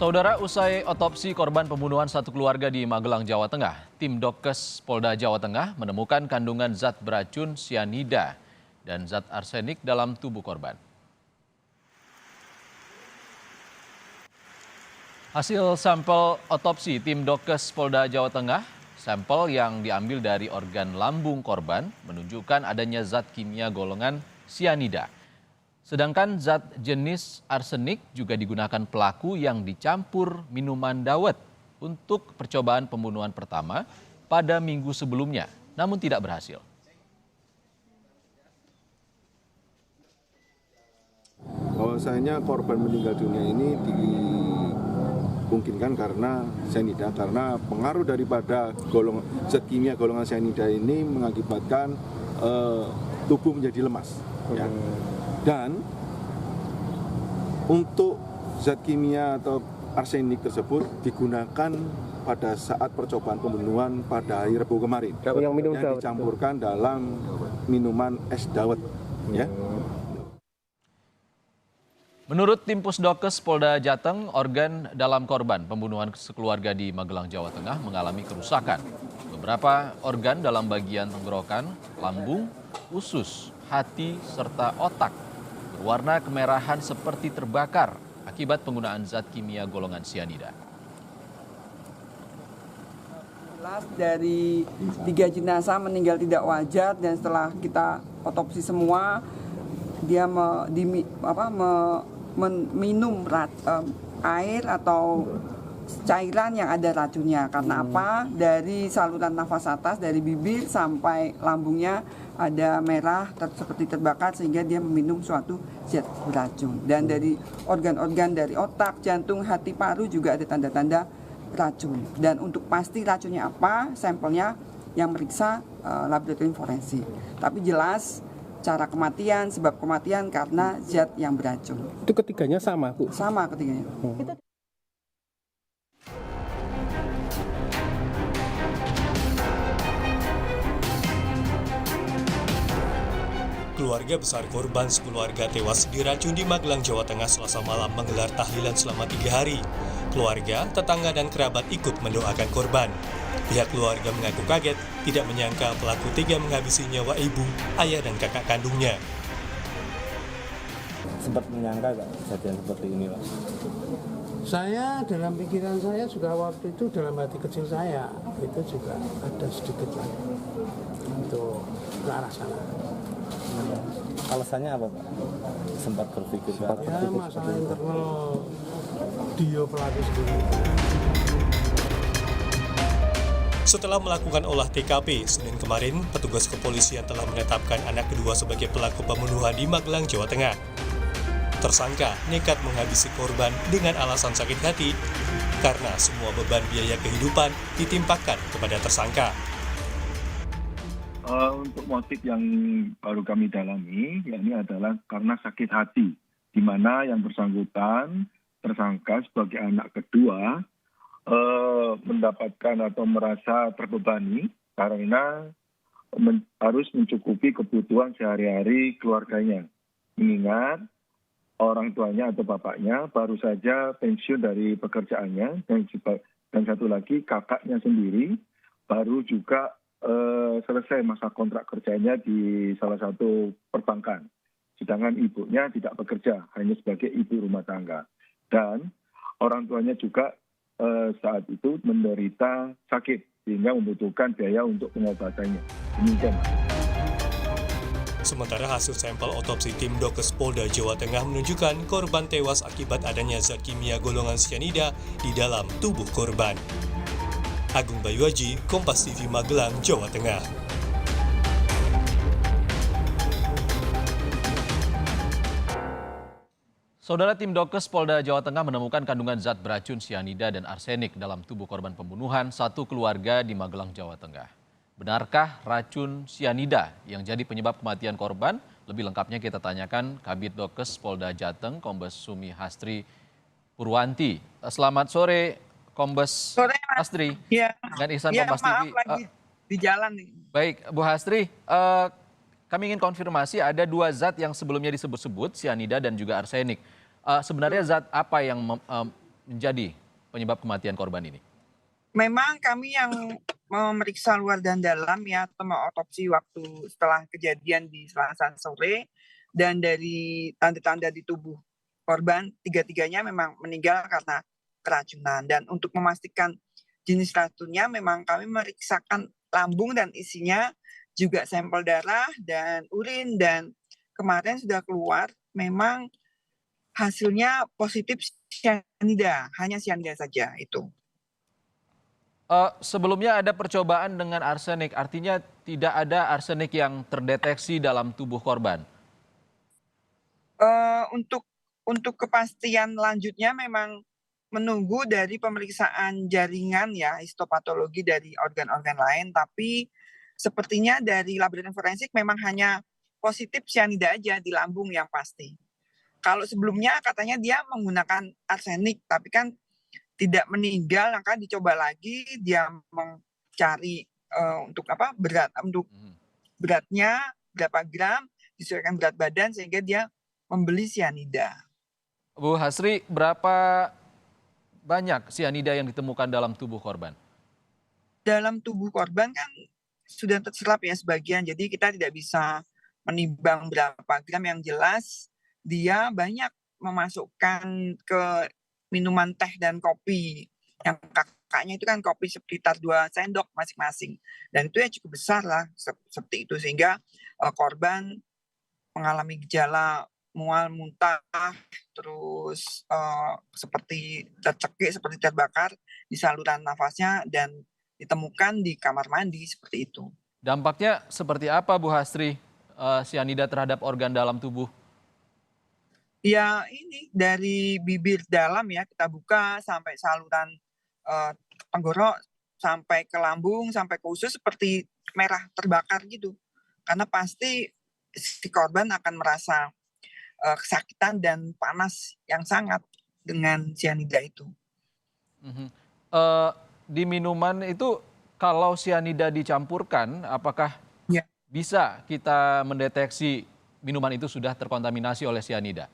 Saudara, usai otopsi korban pembunuhan satu keluarga di Magelang, Jawa Tengah, tim Dokes Polda Jawa Tengah menemukan kandungan zat beracun sianida dan zat arsenik dalam tubuh korban. Hasil sampel otopsi tim Dokes Polda Jawa Tengah, sampel yang diambil dari organ lambung korban menunjukkan adanya zat kimia golongan sianida. Sedangkan zat jenis arsenik juga digunakan pelaku yang dicampur minuman dawet untuk percobaan pembunuhan pertama pada minggu sebelumnya, namun tidak berhasil. Bahwasanya korban meninggal dunia ini dimungkinkan karena sianida, karena pengaruh daripada zat kimia golongan sianida ini mengakibatkan tubuh menjadi lemas. Ya. Dan untuk zat kimia atau arsenik tersebut digunakan pada saat percobaan pembunuhan pada hari Rabu kemarin yang dicampurkan dalam minuman es dawet. Ya. Menurut tim Pusdokes Polda Jateng, organ dalam korban pembunuhan sekeluarga di Magelang, Jawa Tengah mengalami kerusakan. Beberapa organ dalam bagian tenggorokan, lambung, usus, hati, serta otak berwarna kemerahan seperti terbakar akibat penggunaan zat kimia golongan sianida. Dari 3 jenazah meninggal tidak wajar dan setelah kita otopsi semua, dia minum air atau cairan yang ada racunnya. Karena apa? Dari saluran nafas atas, dari bibir sampai lambungnya ada merah seperti terbakar sehingga dia meminum suatu zat beracun. Dan dari organ-organ dari otak, jantung, hati, paru juga ada tanda-tanda racun. Dan untuk pasti racunnya apa, sampelnya yang meriksa laboratorium forensik. Tapi jelas cara kematian, sebab kematian karena zat yang beracun. Itu ketiganya sama, Bu? Sama ketiganya. Keluarga besar korban sekeluarga tewas diracun di Magelang, Jawa Tengah Selasa malam menggelar tahlilan selama 3 hari. Keluarga, tetangga, dan kerabat ikut mendoakan korban. Pihak keluarga mengaku kaget, tidak menyangka pelaku tega menghabisi nyawa ibu, ayah, dan kakak kandungnya. Sempat menyangka nggak kejadian seperti ini, Pak? Saya dalam pikiran saya juga waktu itu dalam hati kecil saya itu juga ada sedikit lagi untuk ke arah sana. Alasannya apa, Pak? Sempat berpikir Ya, masalah internal dia pelaku sendiri. Setelah melakukan olah TKP, Senin kemarin, petugas kepolisian telah menetapkan anak kedua sebagai pelaku pembunuhan di Magelang, Jawa Tengah. Tersangka nekat menghabisi korban dengan alasan sakit hati karena semua beban biaya kehidupan ditimpakan kepada tersangka. Untuk motif yang baru kami dalami, yakni adalah karena sakit hati, di mana yang bersangkutan tersangka sebagai anak kedua mendapatkan atau merasa terbebani karena harus mencukupi kebutuhan sehari-hari keluarganya. Mengingat orang tuanya atau bapaknya baru saja pensiun dari pekerjaannya, dan satu lagi kakaknya sendiri baru juga selesai masa kontrak kerjanya di salah satu perbankan. Sedangkan ibunya tidak bekerja, hanya sebagai ibu rumah tangga. Dan orang tuanya juga saat itu menderita sakit, sehingga membutuhkan biaya untuk pengobatannya. Demikian. Sementara hasil sampel otopsi tim Dokes Polda Jawa Tengah menunjukkan korban tewas akibat adanya zat kimia golongan sianida di dalam tubuh korban. Agung Bayuaji, Kompas TV Magelang, Jawa Tengah. Saudara, tim Dokes Polda Jawa Tengah menemukan kandungan zat beracun sianida dan arsenik dalam tubuh korban pembunuhan satu keluarga di Magelang, Jawa Tengah. Benarkah racun sianida yang jadi penyebab kematian korban? Lebih lengkapnya kita tanyakan Kabid Dokes Polda Jateng, Kombes Sumi Hastri Purwanti. Selamat sore, Kombes Hastri. Ya. Dan Ihsan Ya, Kompas maaf TV. lagi di jalan nih. Baik, Bu Hastri, kami ingin konfirmasi ada 2 zat yang sebelumnya disebut-sebut, sianida dan juga arsenik. Sebenarnya zat apa yang menjadi penyebab kematian korban ini? Memang kami yang memeriksa luar dan dalam ya, atau mengotopsi waktu setelah kejadian di Selasa sore, dan dari tanda-tanda di tubuh korban, tiga-tiganya memang meninggal karena keracunan. Dan untuk memastikan jenis racunnya, memang kami memeriksakan lambung dan isinya juga sampel darah dan urin, dan kemarin sudah keluar memang hasilnya positif cyanida, hanya cyanida saja itu. Sebelumnya ada percobaan dengan arsenik, artinya tidak ada arsenik yang terdeteksi dalam tubuh korban. Untuk kepastian lanjutnya memang menunggu dari pemeriksaan jaringan ya, histopatologi dari organ-organ lain, tapi sepertinya dari laboratorium forensik memang hanya positif cyanida aja di lambung yang pasti. Kalau sebelumnya katanya dia menggunakan arsenik, tapi kan tidak meninggal, maka dicoba lagi dia mencari untuk beratnya berapa gram, disesuaikan berat badan sehingga dia membeli cyanida. Bu Hasri, berapa banyak cyanida yang ditemukan dalam tubuh korban? Dalam tubuh korban kan sudah terserap ya sebagian, jadi kita tidak bisa menimbang berapa gram. Yang jelas dia banyak memasukkan ke minuman teh dan kopi. Yang kakaknya itu kan kopi sekitar 2 sendok masing-masing. Dan itu ya cukup besar lah seperti itu. Sehingga korban mengalami gejala mual, muntah, terus seperti tercekik, seperti terbakar di saluran nafasnya, dan ditemukan di kamar mandi seperti itu. Dampaknya seperti apa Bu Hasri, cyanida terhadap organ dalam tubuh? Ya ini dari bibir dalam ya, kita buka sampai saluran tenggorok, sampai ke lambung, sampai ke usus seperti merah terbakar gitu. Karena pasti si korban akan merasa kesakitan dan panas yang sangat dengan cyanida itu. Di minuman itu kalau cyanida dicampurkan, apakah Ya. bisa kita mendeteksi minuman itu sudah terkontaminasi oleh cyanida?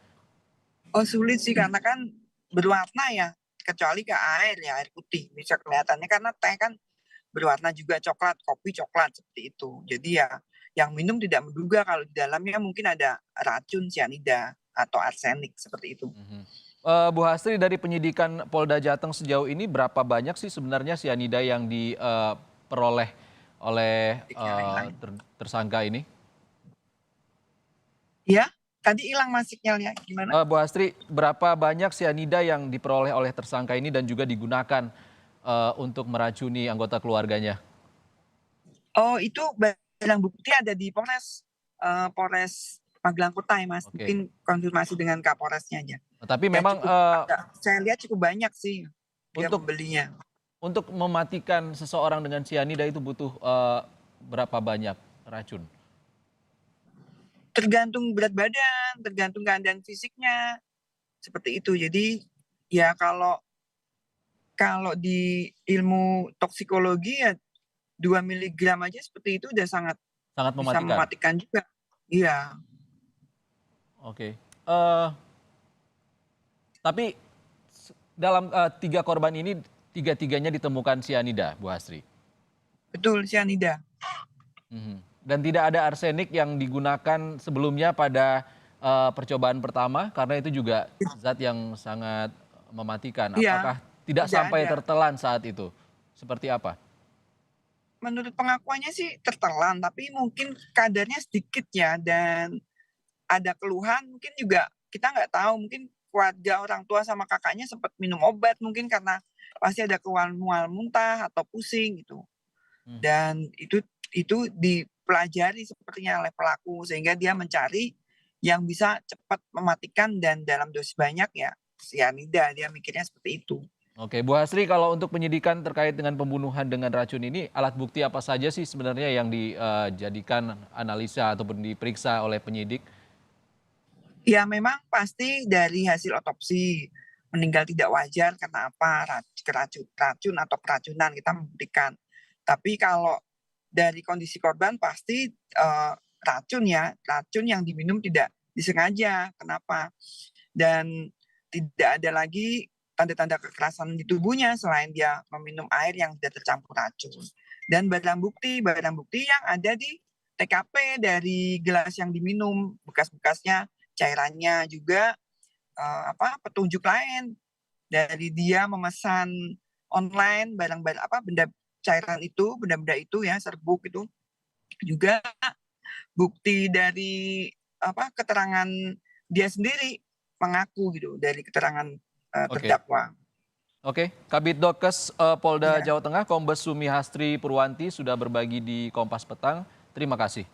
Oh sulit sih, karena kan berwarna ya, kecuali ke air ya, air putih. Bisa kelihatannya karena teh kan berwarna juga coklat, kopi coklat seperti itu. Jadi ya yang minum tidak menduga kalau di dalamnya mungkin ada racun cyanida atau arsenik seperti itu. Bu Hasri, dari penyidikan Polda Jateng sejauh ini berapa banyak sih sebenarnya cyanida yang diperoleh oleh tersangka ini? Ya, tadi hilang mas sinyalnya, gimana? Bu Hasri, berapa banyak cyanida yang diperoleh oleh tersangka ini dan juga digunakan untuk meracuni anggota keluarganya? Oh itu barang bukti ada di Polres Magelang Kota ya mas. Oke. Mungkin konfirmasi dengan Kapolresnya aja. Tapi Ya, memang saya lihat cukup banyak sih dia untuk membelinya. untuk mematikan seseorang dengan cyanida itu butuh berapa banyak racun? Tergantung berat badan, tergantung keadaan fisiknya, seperti itu. Jadi ya kalau di ilmu toksikologi ya 2 miligram aja seperti itu udah sangat Sangat bisa mematikan. mematikan juga. Iya. Oke. Tapi dalam 3 korban ini, 3-tiganya ditemukan cyanida, Bu Hasri. Betul, cyanida. Dan tidak ada arsenik yang digunakan sebelumnya pada percobaan pertama, karena itu juga zat yang sangat mematikan. Iya, Apakah tidak tidak sampai ada. tertelan saat itu? Seperti apa? Menurut pengakuannya sih tertelan, tapi mungkin kadarnya sedikit ya, dan ada keluhan mungkin juga kita nggak tahu, mungkin keluarga orang tua sama kakaknya sempat minum obat mungkin karena pasti ada keluhan mual muntah atau pusing gitu. Dan itu dipelajari sepertinya oleh pelaku sehingga dia mencari yang bisa cepat mematikan dan dalam dosis banyak ya cyanida, dia mikirnya seperti itu. Oke, Bu Hasri, kalau untuk penyidikan terkait dengan pembunuhan dengan racun ini, alat bukti apa saja sih sebenarnya yang dijadikan analisa ataupun diperiksa oleh penyidik? Ya memang pasti dari hasil otopsi, meninggal tidak wajar karena apa, racun atau keracunan kita membuktikan. Tapi kalau dari kondisi korban pasti racun yang diminum tidak disengaja. Kenapa? Dan tidak ada lagi tanda-tanda kekerasan di tubuhnya selain dia meminum air yang sudah tercampur racun. Dan barang bukti yang ada di TKP dari gelas yang diminum, bekas-bekasnya, cairannya juga petunjuk lain dari dia memesan online benda benda itu ya, serbuk itu. Juga bukti dari keterangan dia sendiri mengaku gitu dari keterangan terdakwa. Oke, Kabid Dokes Polda Jawa Tengah Kombes Sumi Hastri Purwanti sudah berbagi di Kompas Petang. Terima kasih.